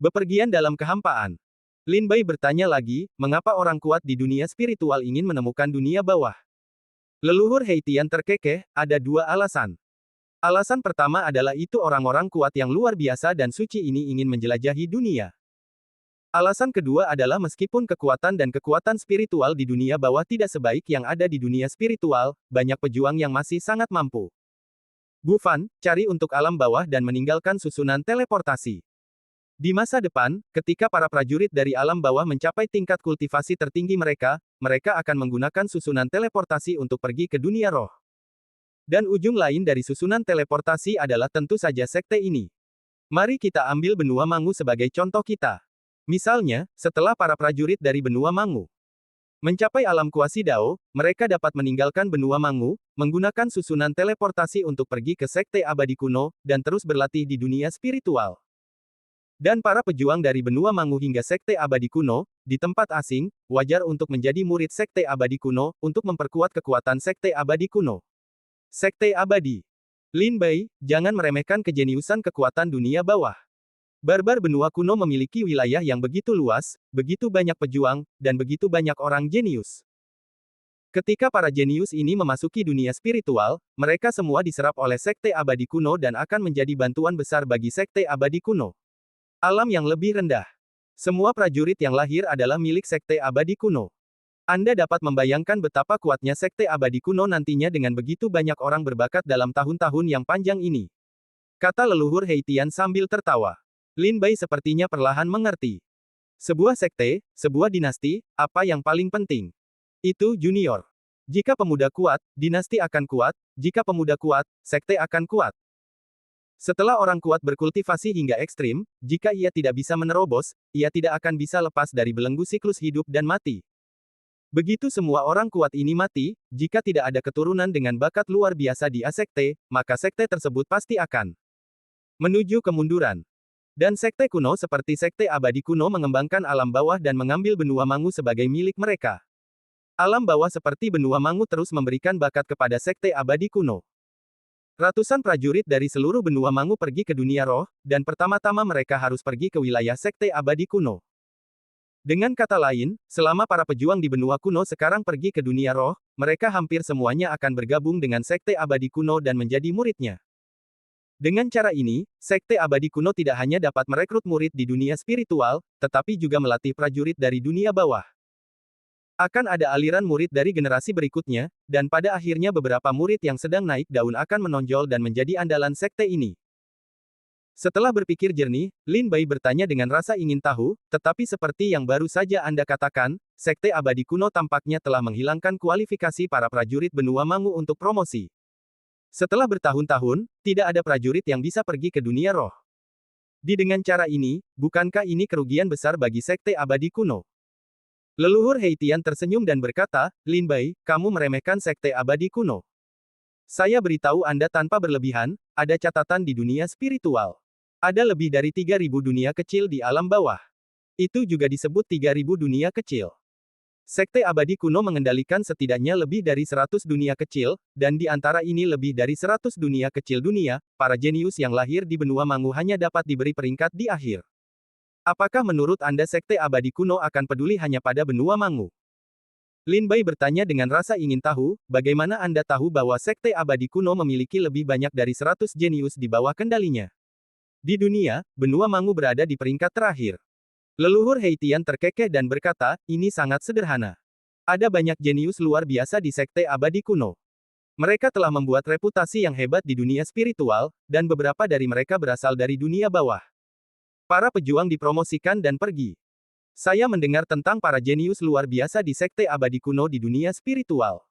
Bepergian dalam kehampaan. Lin Bai bertanya lagi, mengapa orang kuat di dunia spiritual ingin menemukan dunia bawah? Leluhur Heitian terkekeh, ada dua alasan. Alasan pertama adalah itu orang-orang kuat yang luar biasa dan suci ini ingin menjelajahi dunia. Alasan kedua adalah meskipun kekuatan dan kekuatan spiritual di dunia bawah tidak sebaik yang ada di dunia spiritual, banyak pejuang yang masih sangat mampu. Bufan, cari untuk alam bawah dan meninggalkan susunan teleportasi. Di masa depan, ketika para prajurit dari alam bawah mencapai tingkat kultivasi tertinggi mereka, mereka akan menggunakan susunan teleportasi untuk pergi ke dunia roh. Dan ujung lain dari susunan teleportasi adalah tentu saja sekte ini. Mari kita ambil benua Mangu sebagai contoh kita. Misalnya, setelah para prajurit dari benua Mangu mencapai alam kuasi Dao, mereka dapat meninggalkan benua Mangu, menggunakan susunan teleportasi untuk pergi ke sekte abadi kuno, dan terus berlatih di dunia spiritual. Dan para pejuang dari benua Mangu hingga sekte abadi kuno, di tempat asing, wajar untuk menjadi murid sekte abadi kuno, untuk memperkuat kekuatan sekte abadi kuno. Sekte Abadi. Lin Bai, jangan meremehkan kejeniusan kekuatan dunia bawah. Barbar benua kuno memiliki wilayah yang begitu luas, begitu banyak pejuang, dan begitu banyak orang jenius. Ketika para jenius ini memasuki dunia spiritual, mereka semua diserap oleh Sekte Abadi Kuno dan akan menjadi bantuan besar bagi Sekte Abadi Kuno. Alam yang lebih rendah. Semua prajurit yang lahir adalah milik Sekte Abadi Kuno. Anda dapat membayangkan betapa kuatnya Sekte Abadi Kuno nantinya dengan begitu banyak orang berbakat dalam tahun-tahun yang panjang ini. Kata leluhur Heitian sambil tertawa. Lin Bai sepertinya perlahan mengerti. Sebuah sekte, sebuah dinasti, apa yang paling penting? Itu junior. Jika pemuda kuat, dinasti akan kuat, jika pemuda kuat, sekte akan kuat. Setelah orang kuat berkultivasi hingga ekstrim, jika ia tidak bisa menerobos, ia tidak akan bisa lepas dari belenggu siklus hidup dan mati. Begitu semua orang kuat ini mati, jika tidak ada keturunan dengan bakat luar biasa di sekte, maka sekte tersebut pasti akan menuju kemunduran. Dan sekte kuno seperti sekte abadi kuno mengembangkan alam bawah dan mengambil benua Mangu sebagai milik mereka. Alam bawah seperti benua Mangu terus memberikan bakat kepada sekte abadi kuno. Ratusan prajurit dari seluruh benua Mangu pergi ke dunia roh, dan pertama-tama mereka harus pergi ke wilayah sekte abadi kuno. Dengan kata lain, selama para pejuang di benua kuno sekarang pergi ke dunia roh, mereka hampir semuanya akan bergabung dengan sekte abadi kuno dan menjadi muridnya. Dengan cara ini, sekte abadi kuno tidak hanya dapat merekrut murid di dunia spiritual, tetapi juga melatih prajurit dari dunia bawah. Akan ada aliran murid dari generasi berikutnya, dan pada akhirnya beberapa murid yang sedang naik daun akan menonjol dan menjadi andalan sekte ini. Setelah berpikir jernih, Lin Bai bertanya dengan rasa ingin tahu, tetapi seperti yang baru saja Anda katakan, sekte abadi kuno tampaknya telah menghilangkan kualifikasi para prajurit benua Mangu untuk promosi. Setelah bertahun-tahun, tidak ada prajurit yang bisa pergi ke dunia roh. Dengan cara ini, bukankah ini kerugian besar bagi sekte abadi kuno? Leluhur Heitian tersenyum dan berkata, Lin Bai, kamu meremehkan sekte abadi kuno. Saya beritahu Anda tanpa berlebihan, ada catatan di dunia spiritual. Ada lebih dari 3.000 dunia kecil di alam bawah. Itu juga disebut 3.000 dunia kecil. Sekte abadi kuno mengendalikan setidaknya lebih dari 100 dunia kecil, dan di antara ini lebih dari 100 dunia kecil dunia, para jenius yang lahir di benua Mangu hanya dapat diberi peringkat di akhir. Apakah menurut Anda sekte abadi kuno akan peduli hanya pada benua Mangu? Lin Bai bertanya dengan rasa ingin tahu, bagaimana Anda tahu bahwa sekte abadi kuno memiliki lebih banyak dari 100 jenius di bawah kendalinya? Di dunia, benua Mangu berada di peringkat terakhir. Leluhur Heitian terkekeh dan berkata, ini sangat sederhana. Ada banyak jenius luar biasa di sekte abadi kuno. Mereka telah membuat reputasi yang hebat di dunia spiritual, dan beberapa dari mereka berasal dari dunia bawah. Para pejuang dipromosikan dan pergi. Saya mendengar tentang para jenius luar biasa di sekte abadi kuno di dunia spiritual.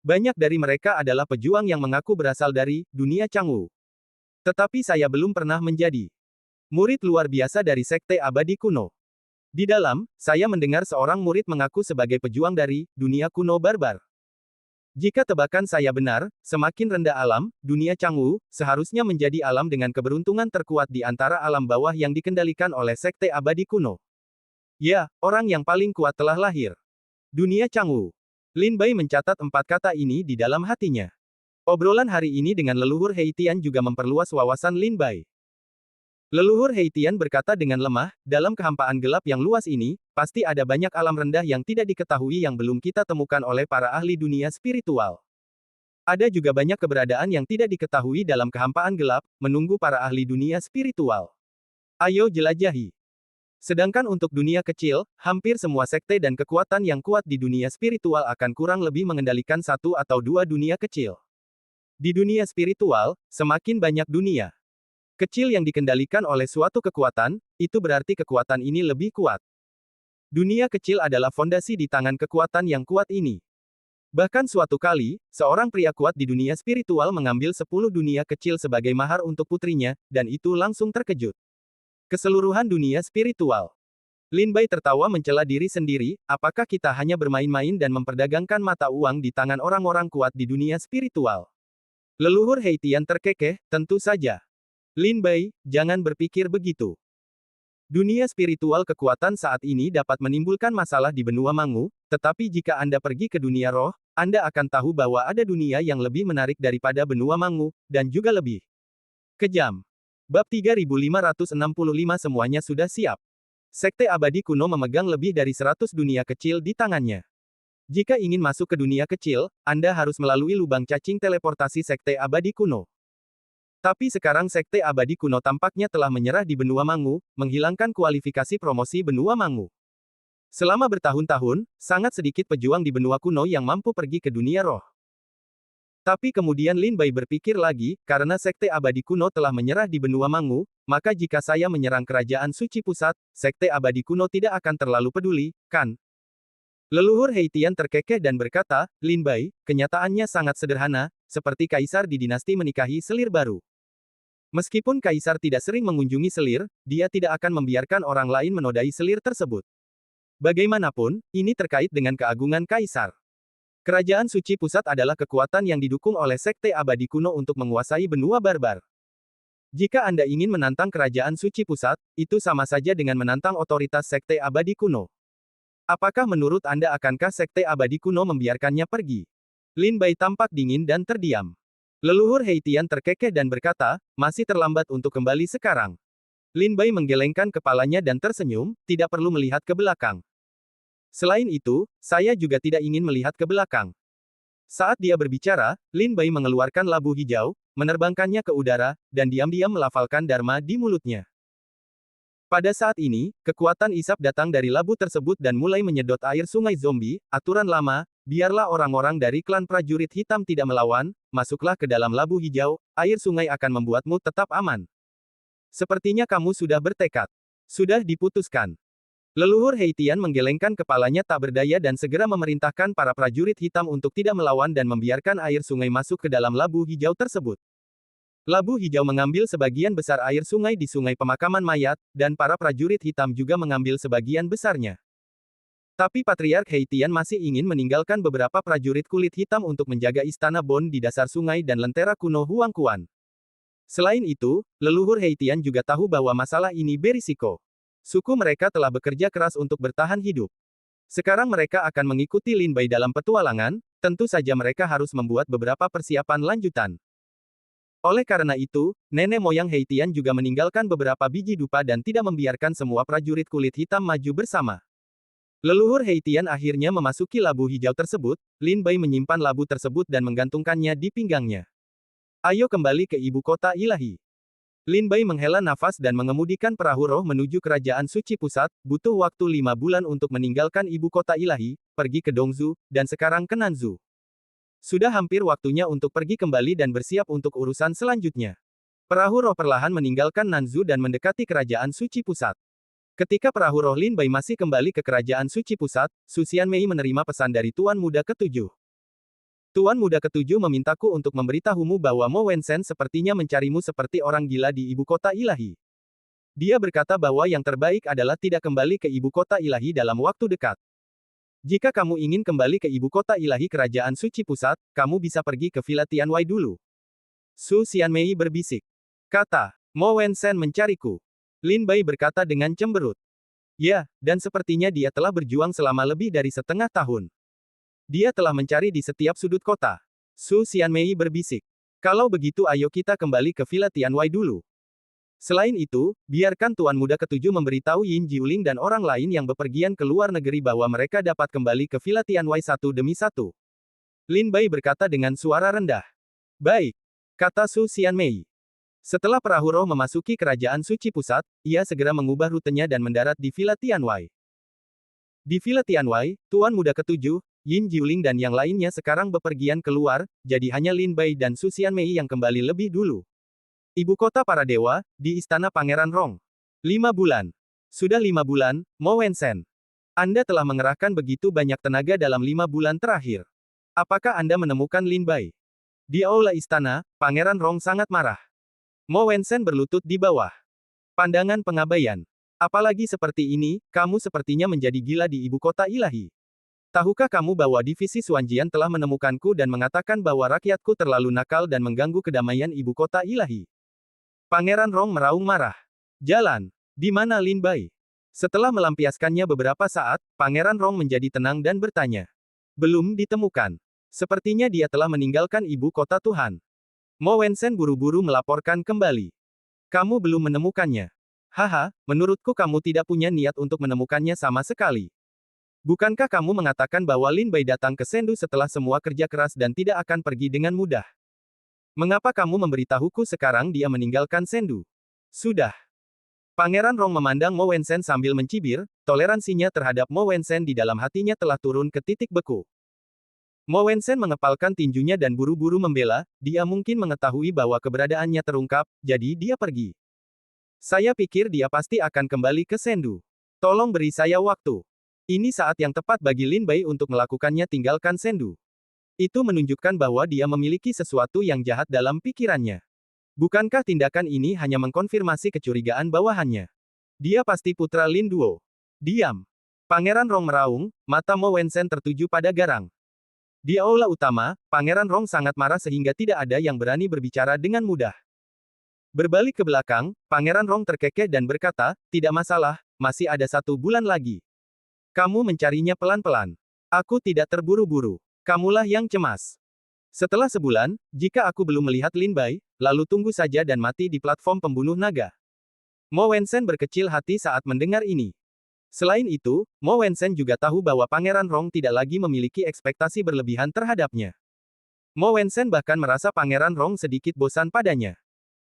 Banyak dari mereka adalah pejuang yang mengaku berasal dari dunia Cangwu. Tetapi saya belum pernah menjadi murid luar biasa dari sekte abadi kuno. Di dalam, saya mendengar seorang murid mengaku sebagai pejuang dari dunia kuno barbar. Jika tebakan saya benar, semakin rendah alam, dunia Cangwu, seharusnya menjadi alam dengan keberuntungan terkuat di antara alam bawah yang dikendalikan oleh sekte abadi kuno. Ya, orang yang paling kuat telah lahir. Dunia Cangwu. Lin Bai mencatat 4 kata ini di dalam hatinya. Obrolan hari ini dengan leluhur Heitian juga memperluas wawasan Lin Bai. Leluhur Heitian berkata dengan lemah, dalam kehampaan gelap yang luas ini, pasti ada banyak alam rendah yang tidak diketahui yang belum kita temukan oleh para ahli dunia spiritual. Ada juga banyak keberadaan yang tidak diketahui dalam kehampaan gelap, menunggu para ahli dunia spiritual. Ayo jelajahi. Sedangkan untuk dunia kecil, hampir semua sekte dan kekuatan yang kuat di dunia spiritual akan kurang lebih mengendalikan 1 atau 2 dunia kecil. Di dunia spiritual, semakin banyak dunia kecil yang dikendalikan oleh suatu kekuatan, itu berarti kekuatan ini lebih kuat. Dunia kecil adalah fondasi di tangan kekuatan yang kuat ini. Bahkan suatu kali, seorang pria kuat di dunia spiritual mengambil 10 dunia kecil sebagai mahar untuk putrinya, dan itu langsung terkejut. Keseluruhan dunia spiritual. Lin Bai tertawa mencela diri sendiri, apakah kita hanya bermain-main dan memperdagangkan mata uang di tangan orang-orang kuat di dunia spiritual? Leluhur Heitian terkekeh, tentu saja. Lin Bai, jangan berpikir begitu. Dunia spiritual kekuatan saat ini dapat menimbulkan masalah di benua Mangu, tetapi jika Anda pergi ke dunia roh, Anda akan tahu bahwa ada dunia yang lebih menarik daripada benua Mangu, dan juga lebih kejam. Bab 3565 semuanya sudah siap. Sekte abadi kuno memegang lebih dari 100 dunia kecil di tangannya. Jika ingin masuk ke dunia kecil, Anda harus melalui lubang cacing teleportasi sekte abadi kuno. Tapi sekarang sekte abadi kuno tampaknya telah menyerah di benua Mangu, menghilangkan kualifikasi promosi benua Mangu. Selama bertahun-tahun, sangat sedikit pejuang di benua kuno yang mampu pergi ke dunia roh. Tapi kemudian Lin Bai berpikir lagi, karena sekte abadi kuno telah menyerah di benua Mangu, maka jika saya menyerang kerajaan suci pusat, sekte abadi kuno tidak akan terlalu peduli, kan? Leluhur Heitian terkekeh dan berkata, Lin Bai, kenyataannya sangat sederhana, seperti kaisar di dinasti menikahi selir baru. Meskipun kaisar tidak sering mengunjungi selir, dia tidak akan membiarkan orang lain menodai selir tersebut. Bagaimanapun, ini terkait dengan keagungan kaisar. Kerajaan suci pusat adalah kekuatan yang didukung oleh Sekte Abadi Kuno untuk menguasai benua barbar. Jika Anda ingin menantang kerajaan suci pusat, itu sama saja dengan menantang otoritas Sekte Abadi Kuno. Apakah menurut Anda akankah Sekte Abadi Kuno membiarkannya pergi? Lin Bai tampak dingin dan terdiam. Leluhur Heitian terkekeh dan berkata, masih terlambat untuk kembali sekarang. Lin Bai menggelengkan kepalanya dan tersenyum, tidak perlu melihat ke belakang. Selain itu, saya juga tidak ingin melihat ke belakang. Saat dia berbicara, Lin Bai mengeluarkan labu hijau, menerbangkannya ke udara, dan diam-diam melafalkan dharma di mulutnya. Pada saat ini, kekuatan isap datang dari labu tersebut dan mulai menyedot air sungai zombie. Aturan lama, biarlah orang-orang dari klan prajurit hitam tidak melawan, masuklah ke dalam labu hijau, air sungai akan membuatmu tetap aman. Sepertinya kamu sudah bertekad. Sudah diputuskan. Leluhur Heitian menggelengkan kepalanya tak berdaya dan segera memerintahkan para prajurit hitam untuk tidak melawan dan membiarkan air sungai masuk ke dalam labu hijau tersebut. Labu hijau mengambil sebagian besar air sungai di sungai pemakaman mayat, dan para prajurit hitam juga mengambil sebagian besarnya. Tapi Patriark Heitian masih ingin meninggalkan beberapa prajurit kulit hitam untuk menjaga istana Bon di dasar sungai dan lentera kuno Huangquan. Selain itu, leluhur Heitian juga tahu bahwa masalah ini berisiko. Suku mereka telah bekerja keras untuk bertahan hidup. Sekarang mereka akan mengikuti Lin Bai dalam petualangan, tentu saja mereka harus membuat beberapa persiapan lanjutan. Oleh karena itu, nenek moyang Heitian juga meninggalkan beberapa biji dupa dan tidak membiarkan semua prajurit kulit hitam maju bersama. Leluhur Heitian akhirnya memasuki labu hijau tersebut, Lin Bai menyimpan labu tersebut dan menggantungkannya di pinggangnya. Ayo kembali ke ibu kota ilahi. Lin Bai menghela nafas dan mengemudikan perahu roh menuju kerajaan suci pusat, butuh waktu 5 bulan untuk meninggalkan ibu kota ilahi, pergi ke Dongzhou, dan sekarang ke Nanzhou. Sudah hampir waktunya untuk pergi kembali dan bersiap untuk urusan selanjutnya. Perahu roh perlahan meninggalkan Nanzhou dan mendekati kerajaan suci pusat. Ketika perahu roh Lin Bai masih kembali ke kerajaan suci pusat, Su Xianmei menerima pesan dari Tuan Muda Ketujuh. Tuan Muda Ketujuh memintaku untuk memberitahumu bahwa Mo Wensen sepertinya mencarimu seperti orang gila di ibu kota ilahi. Dia berkata bahwa yang terbaik adalah tidak kembali ke ibu kota ilahi dalam waktu dekat. Jika kamu ingin kembali ke ibu kota ilahi kerajaan suci pusat, kamu bisa pergi ke Villa Tianwei dulu. Su Xianmei berbisik. Kata, Mo Wensen mencariku. Lin Bai berkata dengan cemberut. Ya, dan sepertinya dia telah berjuang selama lebih dari setengah tahun. Dia telah mencari di setiap sudut kota. Su Xianmei berbisik. Kalau begitu ayo kita kembali ke Villa Tianwei dulu. Selain itu, biarkan Tuan Muda Ketujuh memberitahu Yin Jiuling dan orang lain yang bepergian ke luar negeri bahwa mereka dapat kembali ke Villa Tianwei satu demi satu. Lin Bai berkata dengan suara rendah. Baik, kata Su Xianmei. Setelah perahu roh memasuki kerajaan suci pusat, ia segera mengubah rutenya dan mendarat di Villa Tianwei. Di Villa Tianwei, Tuan Muda Ketujuh, Yin Jiuling dan yang lainnya sekarang bepergian keluar, jadi hanya Lin Bai dan Su Xianmei yang kembali lebih dulu. Ibu kota para dewa, di Istana Pangeran Rong. 5 bulan. Sudah 5 bulan, Mo Wensen. Anda telah mengerahkan begitu banyak tenaga dalam 5 bulan terakhir. Apakah Anda menemukan Lin Bai? Di aula istana, Pangeran Rong sangat marah. Mo Wensen berlutut di bawah. Pandangan pengabaian. Apalagi seperti ini, kamu sepertinya menjadi gila di ibu kota ilahi. Tahukah kamu bahwa divisi Xuanjian telah menemukanku dan mengatakan bahwa rakyatku terlalu nakal dan mengganggu kedamaian ibu kota ilahi? Pangeran Rong meraung marah. Jalan. Di mana Lin Bai? Setelah melampiaskannya beberapa saat, Pangeran Rong menjadi tenang dan bertanya. Belum ditemukan. Sepertinya dia telah meninggalkan ibu kota Tuhan. Mo Wensen buru-buru melaporkan kembali. Kamu belum menemukannya. Haha, menurutku kamu tidak punya niat untuk menemukannya sama sekali. Bukankah kamu mengatakan bahwa Lin Bai datang ke Sendu setelah semua kerja keras dan tidak akan pergi dengan mudah? Mengapa kamu memberitahuku sekarang dia meninggalkan Sendu? Sudah. Pangeran Rong memandang Mo Wensen sambil mencibir, toleransinya terhadap Mo Wensen di dalam hatinya telah turun ke titik beku. Mo Wensen mengepalkan tinjunya dan buru-buru membela, dia mungkin mengetahui bahwa keberadaannya terungkap, jadi dia pergi. Saya pikir dia pasti akan kembali ke Sendu. Tolong beri saya waktu. Ini saat yang tepat bagi Lin Bai untuk melakukannya tinggalkan Sendu. Itu menunjukkan bahwa dia memiliki sesuatu yang jahat dalam pikirannya. Bukankah tindakan ini hanya mengkonfirmasi kecurigaan bawahannya? Dia pasti putra Lin Duo. Diam. Pangeran Rong meraung, mata Mo Wensen tertuju pada garang. Di aula utama, Pangeran Rong sangat marah sehingga tidak ada yang berani berbicara dengan mudah. Berbalik ke belakang, Pangeran Rong terkekeh dan berkata, tidak masalah, masih ada 1 bulan lagi. Kamu mencarinya pelan-pelan. Aku tidak terburu-buru. Kamulah yang cemas. Setelah sebulan, jika aku belum melihat Lin Bai, lalu tunggu saja dan mati di platform pembunuh naga. Mo Wensen berkecil hati saat mendengar ini. Selain itu, Mo Wensen juga tahu bahwa Pangeran Rong tidak lagi memiliki ekspektasi berlebihan terhadapnya. Mo Wensen bahkan merasa Pangeran Rong sedikit bosan padanya.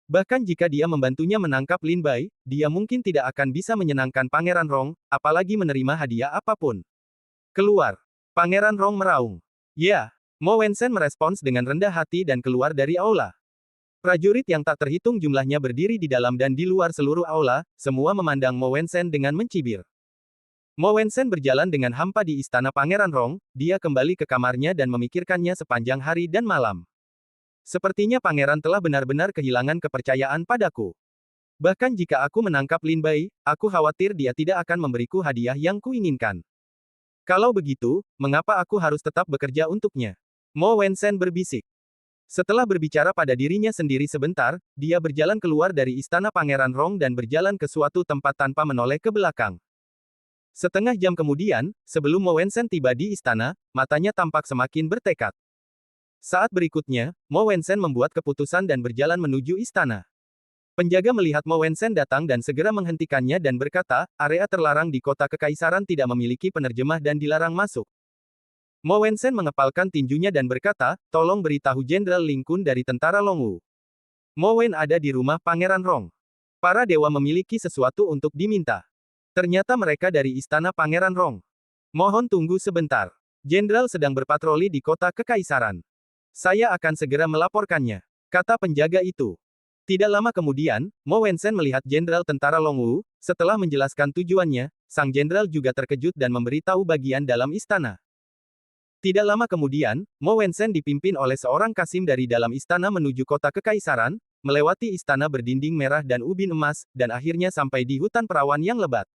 Bahkan jika dia membantunya menangkap Lin Bai, dia mungkin tidak akan bisa menyenangkan Pangeran Rong, apalagi menerima hadiah apapun. Keluar. Pangeran Rong meraung. Ya. Mo Wensen merespons dengan rendah hati dan keluar dari aula. Prajurit yang tak terhitung jumlahnya berdiri di dalam dan di luar seluruh aula, semua memandang Mo Wensen dengan mencibir. Mo Wensen berjalan dengan hampa di istana Pangeran Rong, dia kembali ke kamarnya dan memikirkannya sepanjang hari dan malam. Sepertinya pangeran telah benar-benar kehilangan kepercayaan padaku. Bahkan jika aku menangkap Lin Bai, aku khawatir dia tidak akan memberiku hadiah yang kuinginkan. Kalau begitu, mengapa aku harus tetap bekerja untuknya? Mo Wensen berbisik. Setelah berbicara pada dirinya sendiri sebentar, dia berjalan keluar dari istana Pangeran Rong dan berjalan ke suatu tempat tanpa menoleh ke belakang. Setengah jam kemudian, sebelum Mo Wensen tiba di istana, matanya tampak semakin bertekad. Saat berikutnya, Mo Wensen membuat keputusan dan berjalan menuju istana. Penjaga melihat Mo Wensen datang dan segera menghentikannya dan berkata, area terlarang di kota kekaisaran tidak memiliki penerjemah dan dilarang masuk. Mo Wensen mengepalkan tinjunya dan berkata, tolong beritahu Jenderal Ling Kun dari tentara Longwu. Mo Wen ada di rumah Pangeran Rong. Para dewa memiliki sesuatu untuk diminta. Ternyata mereka dari istana Pangeran Rong. Mohon tunggu sebentar. Jenderal sedang berpatroli di kota kekaisaran. Saya akan segera melaporkannya, kata penjaga itu. Tidak lama kemudian, Mo Wensen melihat Jenderal Tentara Longwu. Setelah menjelaskan tujuannya, sang jenderal juga terkejut dan memberitahu bagian dalam istana. Tidak lama kemudian, Mo Wensen dipimpin oleh seorang kasim dari dalam istana menuju kota kekaisaran, melewati istana berdinding merah dan ubin emas, dan akhirnya sampai di hutan perawan yang lebat.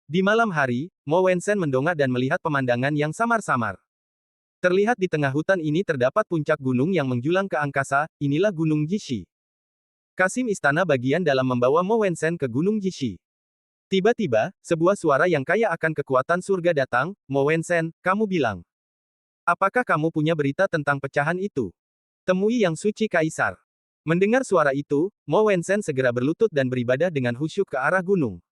Di malam hari, Mo Wensen mendongak dan melihat pemandangan yang samar-samar. Terlihat di tengah hutan ini terdapat puncak gunung yang menjulang ke angkasa, inilah Gunung Jishi. Kasim istana bagian dalam membawa Mo Wensen ke Gunung Jishi. Tiba-tiba, sebuah suara yang kaya akan kekuatan surga datang, Mo Wensen, kamu bilang. Apakah kamu punya berita tentang pecahan itu? Temui Yang Suci Kaisar. Mendengar suara itu, Mo Wensen segera berlutut dan beribadah dengan khusyuk ke arah gunung.